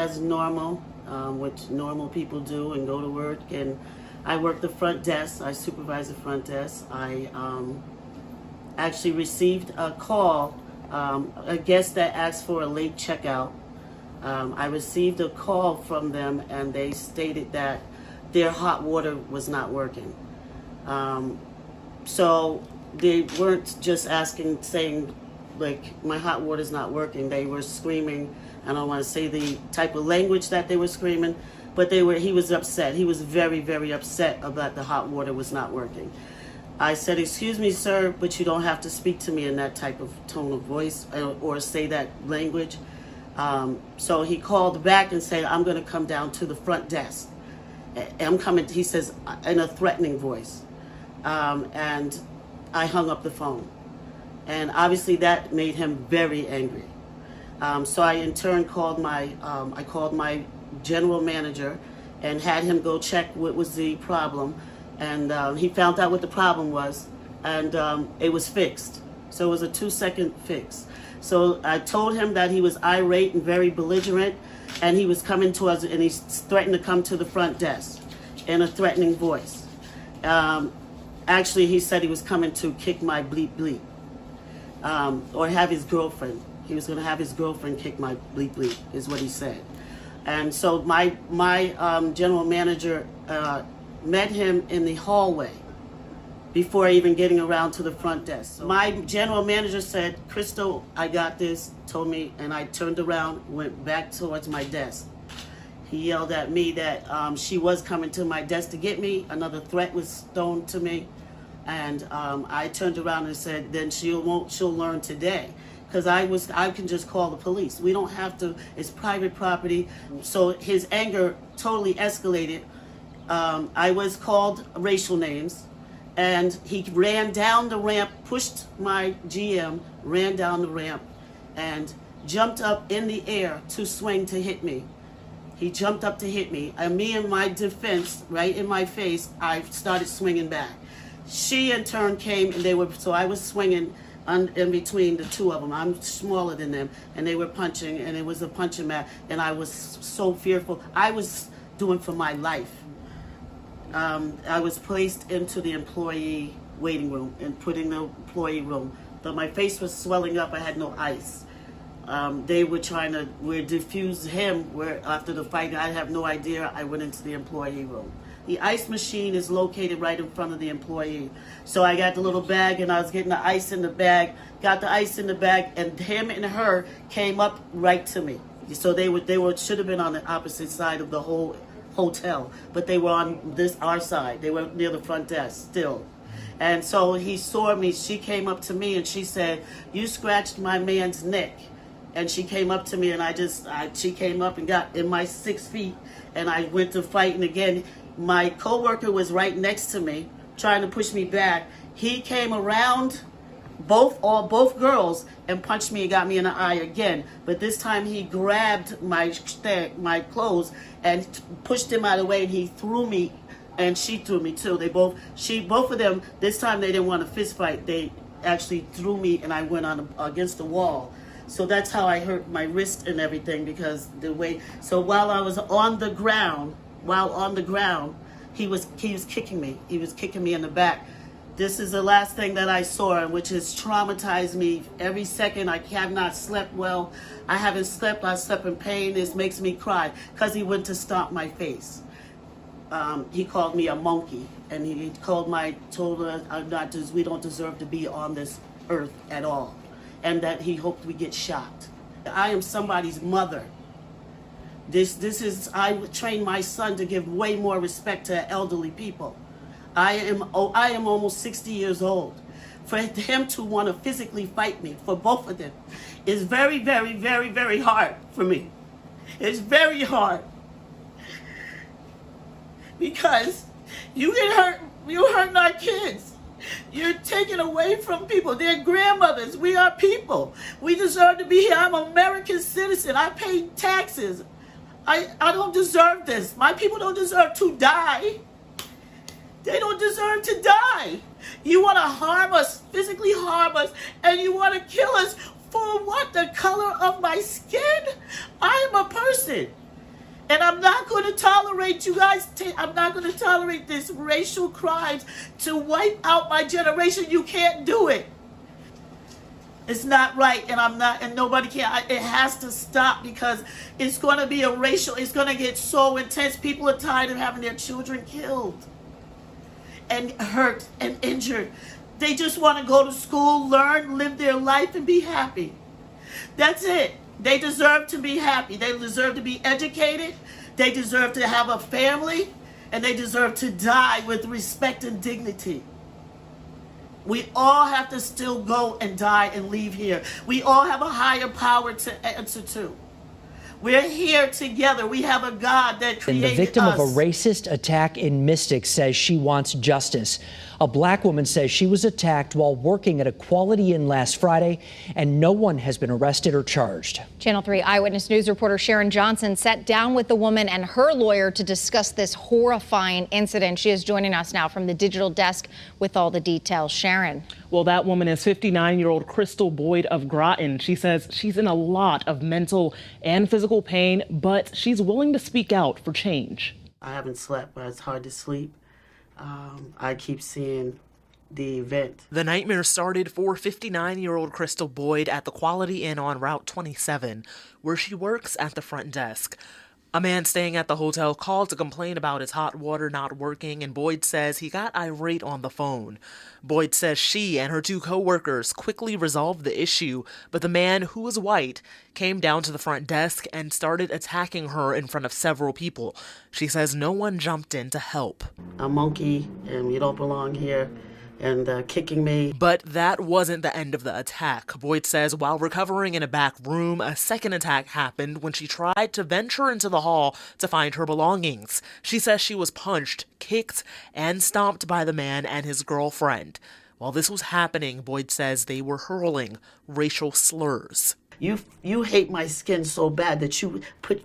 as normal, which normal people do, and go to work. And I work the front desk. I supervise the front desk. I actually received a call, a guest that asked for a late checkout. I received a call from them, and they stated that their hot water was not working. So they weren't just asking, saying, like, my hot water's not working. They were screaming. I don't want to say the type of language that they were screaming, but he was upset. He was very, very upset about the hot water was not working. I said, excuse me, sir, but you don't have to speak to me in that type of tone of voice or say that language. So he called back and said, I'm going to come down to the front desk. I'm coming, he says, in a threatening voice. And I hung up the phone. And obviously that made him very angry. So I in turn called my general manager and had him go check what was the problem. And he found out what the problem was, and it was fixed. So it was a 2-second fix. So I told him that he was irate and very belligerent, and he was coming to us, and he threatened to come to the front desk in a threatening voice. Actually, he said he was coming to kick my bleep bleep, or have his girlfriend. He was going to have his girlfriend kick my bleep bleep, is what he said. And so my general manager met him in the hallway before even getting around to the front desk. So my general manager said, Crystal, I got this, told me, and I turned around, went back towards my desk. He yelled at me that she was coming to my desk to get me. Another threat was thrown to me. And I turned around and said, then she'll learn today. Because I can just call the police. We don't have to, it's private property. So his anger totally escalated. I was called racial names, and he ran down the ramp, pushed my GM, ran down the ramp, and jumped up in the air to swing to hit me. He jumped up to hit me, and me in my defense, right in my face, I started swinging back. She in turn came, and so I was swinging in between the two of them. I'm smaller than them, and they were punching, and it was a punching match, and I was so fearful. I was doing for my life. I was placed into the employee waiting room and put in the employee room. But my face was swelling up. I had no ice. They were trying to diffuse him. After the fight, I have no idea. I went into the employee room. The ice machine is located right in front of the employee. So I got the little bag, and I was getting the ice in the bag. Got the ice in the bag, and him and her came up right to me. So they should have been on the opposite side of the whole hotel, but they were on our side. They were near the front desk still. And so he saw me. She came up to me and she said, you scratched my man's neck. And she came up to me, and she came up and got in my 6 feet, and I went to fighting again. My coworker was right next to me trying to push me back. He came around both girls and punched me and got me in the eye again. But this time he grabbed my clothes and pushed him out of the way, and he threw me, and she threw me too. Both of them, this time they didn't want a fist fight. They actually threw me, and I went against the wall. So that's how I hurt my wrist and everything, because so while I was on the ground, he was kicking me. He was kicking me in the back. This is the last thing that I saw, which has traumatized me every second. I have not slept well. I haven't slept. I slept in pain. This makes me cry because he went to stomp my face. He called me a monkey, and he told us we don't deserve to be on this earth at all, and that he hoped we get shot. I am somebody's mother. I would train my son to give way more respect to elderly people. I am almost 60 years old. For him to want to physically fight me, for both of them, is very, very, very, very hard for me. It's very hard. Because you get hurt, you're hurting our kids. You're taking away from people. They're grandmothers. We are people. We deserve to be here. I'm an American citizen. I pay taxes. I don't deserve this. My people don't deserve to die. They don't deserve to die. You want to harm us, physically harm us, and you want to kill us for what? The color of my skin? I am a person. And I'm not going to tolerate you guys. I'm not going to tolerate this racial crimes to wipe out my generation. You can't do it. It's not right, and I'm not, and nobody can. It has to stop because it's going to be a racial. It's going to get so intense. People are tired of having their children killed and hurt and injured. They just want to go to school, learn, live their life, and be happy. That's it. They deserve to be happy. They deserve to be educated. They deserve to have a family, and they deserve to die with respect and dignity. We all have to still go and die and leave here. We all have a higher power to answer to. We're here together. We have a God that created us. And the victim of a racist attack in Mystic says she wants justice. A black woman says she was attacked while working at a Quality Inn last Friday, and no one has been arrested or charged. Channel 3 Eyewitness News reporter Sharon Johnson sat down with the woman and her lawyer to discuss this horrifying incident. She is joining us now from the digital desk with all the details. Sharon. Well, that woman is 59-year-old Crystal Boyd of Groton. She says she's in a lot of mental and physical pain, but she's willing to speak out for change. I haven't slept, but it's hard to sleep. I keep seeing the event. The nightmare started for 59-year-old Crystal Boyd at the Quality Inn on Route 27, where she works at the front desk. A man staying at the hotel called to complain about his hot water not working, and Boyd says he got irate on the phone. Boyd says she and her two co-workers quickly resolved the issue, but the man, who was white, came down to the front desk and started attacking her in front of several people. She says no one jumped in to help. A monkey, and you don't belong here, and kicking me. But that wasn't the end of the attack. Boyd says while recovering in a back room, a second attack happened when she tried to venture into the hall to find her belongings. She says she was punched, kicked, and stomped by the man and his girlfriend. While this was happening, Boyd says they were hurling racial slurs. You hate my skin so bad that you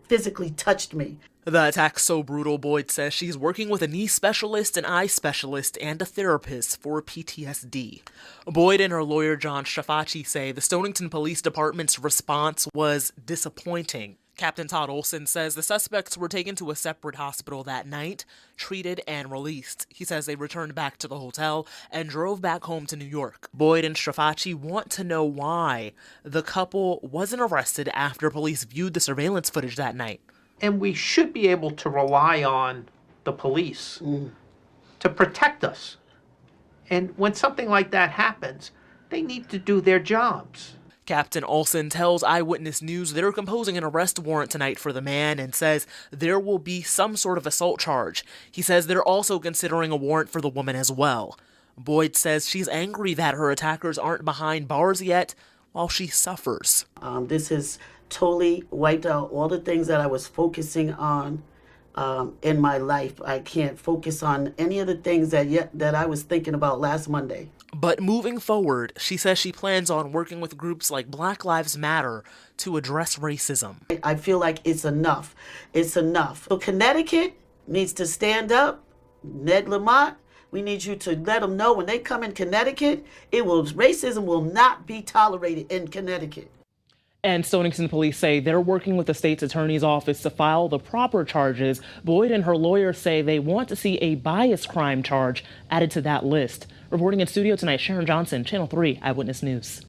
physically touched me. The attack's so brutal, Boyd says she's working with a knee specialist, an eye specialist, and a therapist for PTSD. Boyd and her lawyer, John Shafachi, say the Stonington Police Department's response was disappointing. Captain Todd Olson says the suspects were taken to a separate hospital that night, treated, and released. He says they returned back to the hotel and drove back home to New York. Boyd and Shafachi want to know why the couple wasn't arrested after police viewed the surveillance footage that night. And we should be able to rely on the police to protect us. And when something like that happens, they need to do their jobs. Captain Olson tells Eyewitness News they're composing an arrest warrant tonight for the man and says there will be some sort of assault charge. He says they're also considering a warrant for the woman as well. Boyd says she's angry that her attackers aren't behind bars yet while she suffers. This has totally wiped out all the things that I was focusing on in my life. I can't focus on any of the things that I was thinking about last Monday. But moving forward, she says she plans on working with groups like Black Lives Matter to address racism. I feel like it's enough. It's enough. So Connecticut needs to stand up. Ned Lamont, we need you to let them know when they come in Connecticut, racism will not be tolerated in Connecticut. And Stonington police say they're working with the state's attorney's office to file the proper charges. Boyd and her lawyer say they want to see a bias crime charge added to that list. Reporting in studio tonight, Sharon Johnson, Channel 3 Eyewitness News.